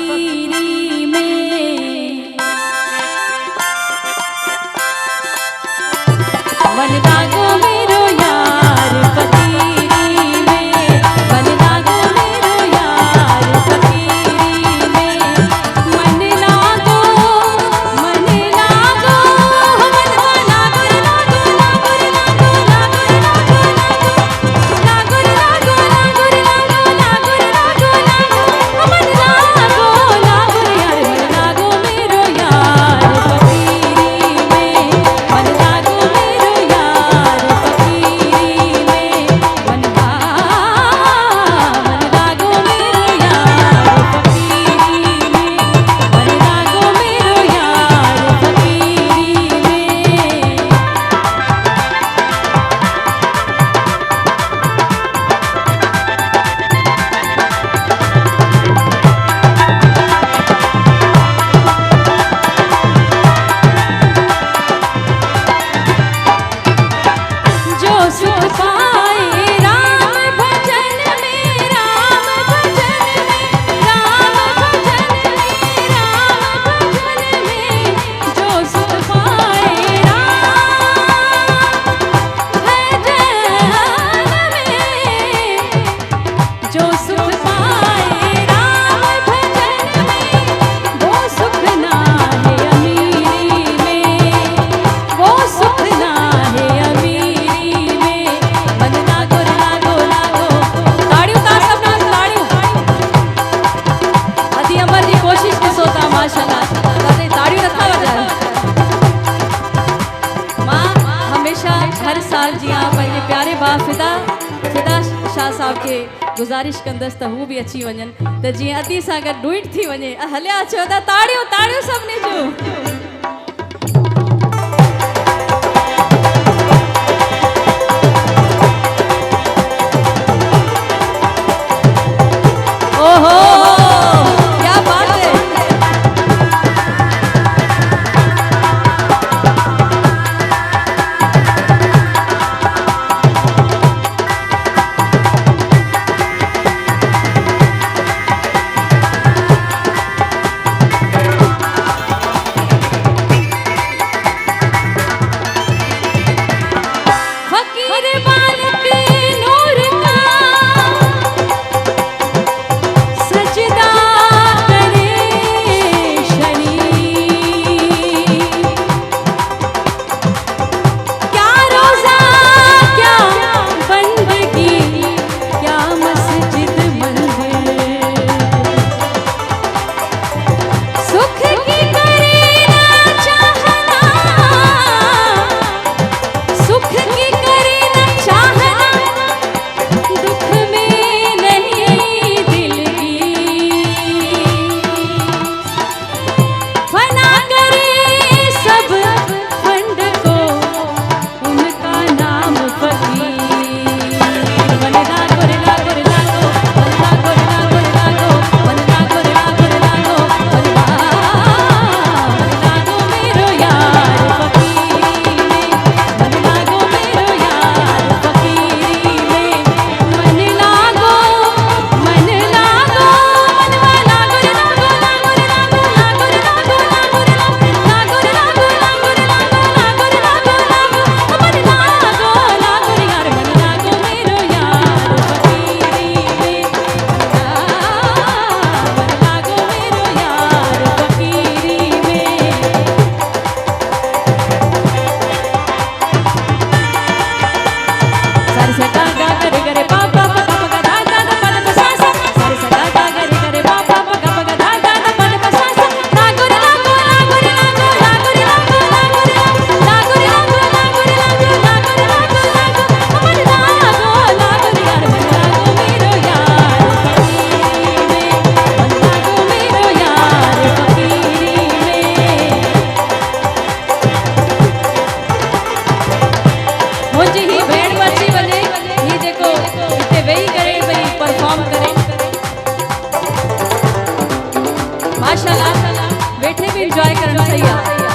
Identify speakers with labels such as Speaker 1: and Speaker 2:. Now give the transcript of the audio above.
Speaker 1: फकीरी में। मन लागो मेरो यार फकीरी में, मन लागो मेरो यार फकीरी में। मन लागो, मन लागो, मन लागो रे लागो, लागो रे लागो, लागो रे लागो, लागो रे लागो, लागो रे लागो, लागो रे लागो, लागो मन लागो, लागो रे यार। मन लागो मेरो यार फकीरी में, मन लागो मेरो यार फकीरी में। मन लागो मेरो यार फकीरी में, मन लागो मेरो यार फकीरी में। जो सुख पाए राम भजन में, राम भजन में, राम भजन में, राम भजन में। जो सुख पाए राम भजन में, जो सुख पाए राम भजन में। वो सुख ना है अमीरी में, वो सुख ना है अमीरी में। मन लागो रे लागो, लागो ताड़ियों तार सब नाल ताड़ियों। अधी अमर जी कोशिश ॾिसो था माशाल्लाह, ताते ताड़ियों नथा वॼायो। मां हमेशा हर साल जीअं पंहिंजे प्यारे भाउ फिदा शाह साहब खे गुज़ारिश कंदसि त हू बि अची वञनि, त जीअं अदी सां गॾु डुइट थी वञे। हलिया अचो त ताड़ियूं ताड़ियूं सभिनी जूं। ओहो क्या बात है। फकीर बालक नूर का सजदा करे शरीर। क्या रोजा क्या बंदगी, क्या मस्जिद मंदिर। सुख की करे ना चाहना, सुख की करे ना चाहना। दुख में नहीं दिल की, फना करे सब फंड को, उनका नाम फकीर। मन लागो रे लागो रे लागो, मन लागो रे लागो रे लागो, मन लागो रे लागो रे लागो। मन लागो मेरो यार फकीरी में, मन लागो मेरो यार फकीरी में। मन लागो, मन लागो, मन लागो रे लागो, लागो रे लागो, लागो रे लागो, लागो रे लागो, लागो रे लागो, लागो रे लागो, लागो रे लागो, लागो मन लागो, लागो रे यार। मन लागो मेरो यार फकीरी में, मन लागो मेरो यार फकीरी में। सर सटा गा करे करे पापा पगा पगा धा धा धा पद पसासा। सर सटा गा करे करे पापा पगा पगा धा धा धा पद पसासा। लागो रे लागो, लागो रे लागो, लागो रे लागो, लागो रे लागो, लागो रे लागो, लागो रे लागो, लागो रे लागो, लागो मन लागो, लागो रे यार। मन लागो मेरो यार फकीरी में, मन लागो मेरो यार फकीरी में। मुंहिंजी ही भेण बची वञे, ही जेको हिते वेही करे भई परफॉर्म करे। माशाल्लाह वेठे भी एंजॉय करणु सही आहे।